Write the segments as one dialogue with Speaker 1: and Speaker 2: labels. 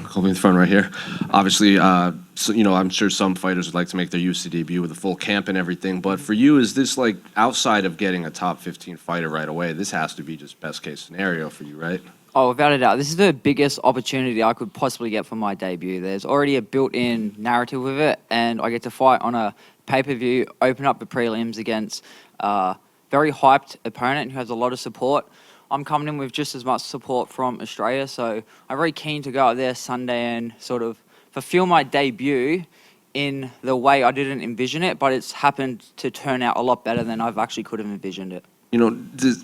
Speaker 1: Colby in the front right here. Obviously, so, I'm sure some fighters would like to make their UFC debut with a full camp and everything. But for you, is this like outside of getting a top 15 fighter right away? This has to be just best case scenario for you, right?
Speaker 2: Oh, without a doubt. This is the biggest opportunity I could possibly get for my debut. There's already a built-in narrative with it, and I get to fight on a pay-per-view, open up the prelims against a very hyped opponent who has a lot of support. I'm coming in with just as much support from Australia, so I'm very keen to go out there Sunday and sort of fulfill my debut in the way I didn't envision it, but it's happened to turn out a lot better than I've actually could have envisioned it.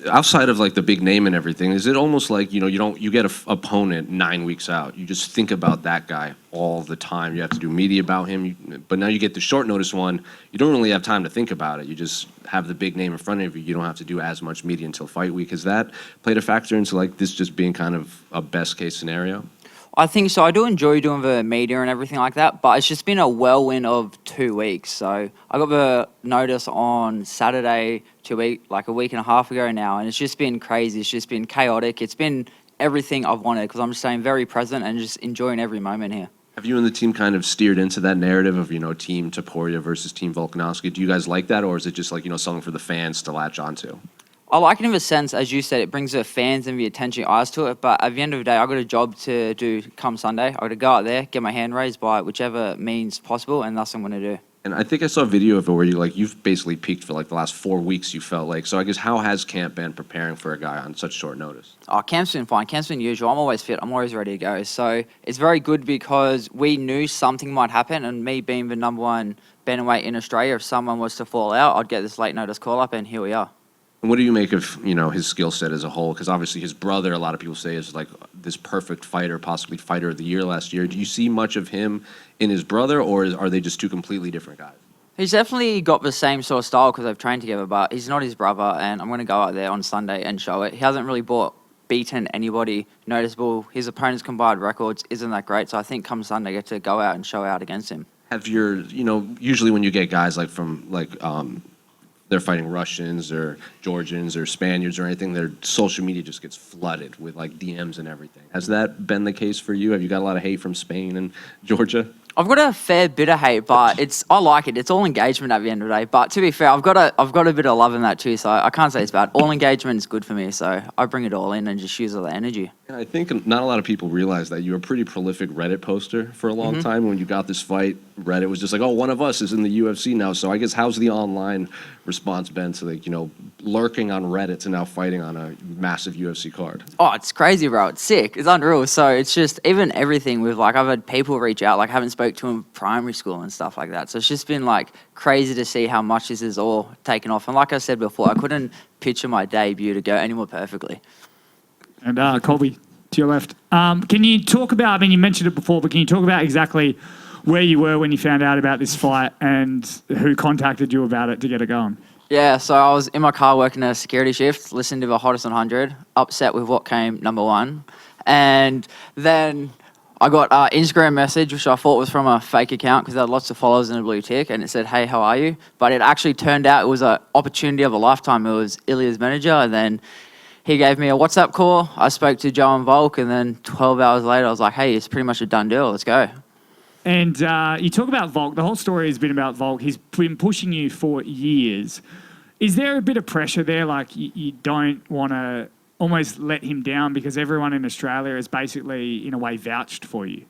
Speaker 1: Outside of like the big name and everything, is it almost like you get an opponent 9 weeks out? You just think about that guy all the time. You have to do media about him, but now you get the short notice one. You don't really have time to think about it. You just have the big name in front of you. You don't have to do as much media until fight week. Has that played a factor into like this just being kind of a best case scenario?
Speaker 2: I think so. I do enjoy doing the media and everything like that, but it's just been a whirlwind of 2 weeks. So I got the notice on Saturday like a week and a half ago now, and it's just been crazy. It's just been chaotic. It's been everything I've wanted because I'm just staying very present and just enjoying every moment here.
Speaker 1: Have you and the team kind of steered into that narrative of, Team Topuria versus Team Volkanovski? Do you guys like that, or is it just like, something for the fans to latch onto?
Speaker 2: I like it in a sense, as you said, it brings the fans and the attention eyes to it. But at the end of the day, I've got a job to do come Sunday. I've got to go out there, get my hand raised by whichever means possible, and that's what I'm going to do.
Speaker 1: And I think I saw a video of it where you've basically peaked for like the last 4 weeks, you felt like. So I guess how has camp been preparing for a guy on such short notice?
Speaker 2: Oh, camp's been fine. Camp's been usual. I'm always fit. I'm always ready to go. So it's very good because we knew something might happen, and me being the #1 bantamweight in Australia, if someone was to fall out, I'd get this late notice call up, and here we are.
Speaker 1: And what do you make of, his skill set as a whole? Because obviously his brother, a lot of people say, is like this perfect fighter, possibly fighter of the year last year. Do you see much of him in his brother, or are they just two completely different guys?
Speaker 2: He's definitely got the same sort of style because they've trained together, but he's not his brother, and I'm going to go out there on Sunday and show it. He hasn't really beaten anybody noticeable. His opponent's combined records isn't that great, so I think come Sunday I get to go out and show out against him.
Speaker 1: Have your, usually when you get guys like from they're fighting Russians or Georgians or Spaniards or anything, their social media just gets flooded with like DMs and everything. Has that been the case for you? Have you got a lot of hate from Spain and Georgia?
Speaker 2: I've got a fair bit of hate, but I like it. It's all engagement at the end of the day. But to be fair, I've got a bit of love in that too, so I can't say it's bad. All engagement is good for me, so I bring it all in and just use all the energy.
Speaker 1: And I think not a lot of people realize that you were a pretty prolific Reddit poster for a long time. When you got this fight, Reddit was just like, oh, one of us is in the UFC now. So I guess how's the online response been to like, lurking on Reddit to now fighting on a massive UFC card?
Speaker 2: Oh, it's crazy, bro. It's sick. It's unreal. So it's just even everything with like I've had people reach out, like I haven't spoke to them in primary school and stuff like that. So it's just been like crazy to see how much this is all taken off. And like I said before, I couldn't picture my debut to go any more perfectly.
Speaker 3: And Colby, to your left. Can you talk about, I mean, you mentioned it before, but can you talk about exactly where you were when you found out about this fight and who contacted you about it to get it going?
Speaker 2: Yeah, so I was in my car working a security shift, listening to the Hottest 100, upset with what came #1. And then I got an Instagram message, which I thought was from a fake account because they had lots of followers and a blue tick, and it said, hey, how are you? But it actually turned out it was an opportunity of a lifetime. It was Ilia's manager, and then he gave me a WhatsApp call. I spoke to Joe and Volk, and then 12 hours later, I was like, hey, it's pretty much a done deal. Let's go.
Speaker 3: And you talk about Volk. The whole story has been about Volk. He's been pushing you for years. Is there a bit of pressure there? Like you don't want to almost let him down because everyone in Australia has basically, in a way, vouched for you?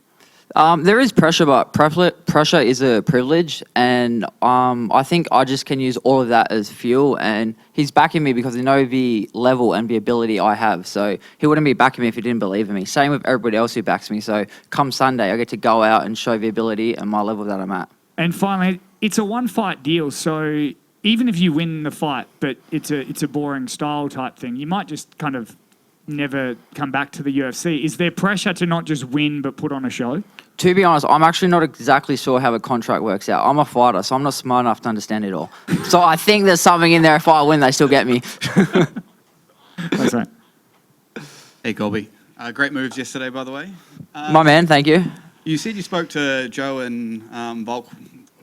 Speaker 2: There is pressure, but pressure is a privilege, and I think I just can use all of that as fuel, and he's backing me because he knows the level and the ability I have, so he wouldn't be backing me if he didn't believe in me. Same with everybody else who backs me, so come Sunday, I get to go out and show the ability and my level that I'm at.
Speaker 3: And finally, it's a one-fight deal, so even if you win the fight, but it's a boring style type thing, you might just kind of never come back to the UFC. Is there pressure to not just win but put on a show?
Speaker 2: To be honest, I'm actually not exactly sure how the contract works out. I'm a fighter, so I'm not smart enough to understand it all. So I think there's something in there. If I win, they still get me.
Speaker 3: That's right.
Speaker 4: Hey, Colby. Great moves yesterday, by the way.
Speaker 2: My man, thank you.
Speaker 4: You said you spoke to Joe and Volk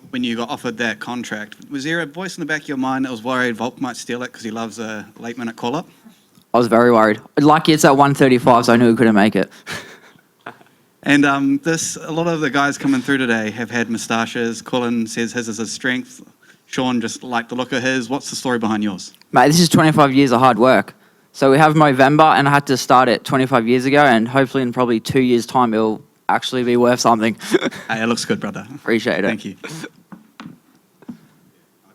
Speaker 4: when you got offered that contract. Was there a voice in the back of your mind that was worried Volk might steal it because he loves a late-minute call-up?
Speaker 2: I was very worried. Lucky it's at 135, so I knew we couldn't make it.
Speaker 4: And a lot of the guys coming through today have had moustaches. Colin says his is his strength. Sean just liked the look of his. What's the story behind yours?
Speaker 2: Mate, this is 25 years of hard work. So we have Movember, and I had to start it 25 years ago, and hopefully in probably 2 years' time, it'll actually be worth something.
Speaker 4: Hey, it looks good, brother.
Speaker 2: Appreciate it.
Speaker 4: Thank you.
Speaker 5: I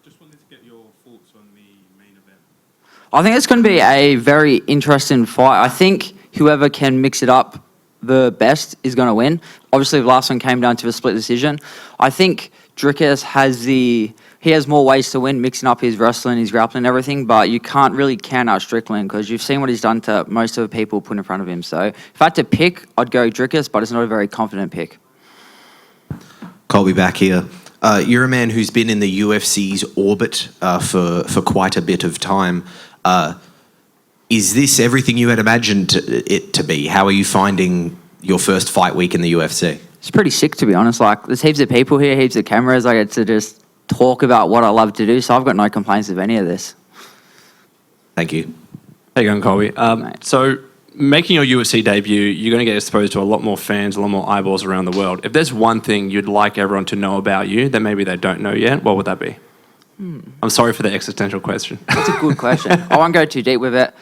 Speaker 5: just wanted to get your thoughts on the main event.
Speaker 2: I think it's going to be a very interesting fight. I think whoever can mix it up the best is going to win. Obviously, the last one came down to a split decision. I think Drickus has more ways to win, mixing up his wrestling, his grappling, and everything, but you can't really count out Strickland because you've seen what he's done to most of the people put in front of him. So if I had to pick, I'd go Drickus, but it's not a very confident pick.
Speaker 6: Colby back here. You're a man who's been in the UFC's orbit for quite a bit of time. Is this everything you had imagined it to be? How are you finding your first fight week in the UFC?
Speaker 2: It's pretty sick, to be honest. Like, there's heaps of people here, heaps of cameras. I get to just talk about what I love to do, so I've got no complaints of any of this.
Speaker 6: Thank you.
Speaker 5: How you going, Colby?
Speaker 2: Mate.
Speaker 5: So, making your UFC debut, you're going to get exposed to a lot more fans, a lot more eyeballs around the world. If there's one thing you'd like everyone to know about you that maybe they don't know yet, what would that be? I'm sorry for the existential question.
Speaker 2: That's a good question. I won't go too deep with it.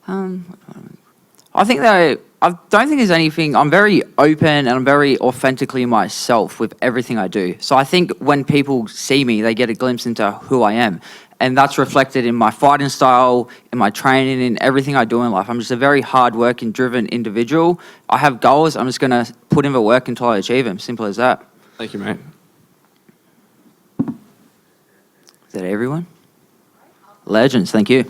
Speaker 2: I think that I don't think there's anything. I'm very open and I'm very authentically myself with everything I do. So I think when people see me, they get a glimpse into who I am. And that's reflected in my fighting style, in my training, in everything I do in life. I'm just a very hard-working, driven individual. I have goals. I'm just going to put in the work until I achieve them. Simple as that.
Speaker 5: Thank you, mate.
Speaker 2: Is that everyone? Legends. Thank you.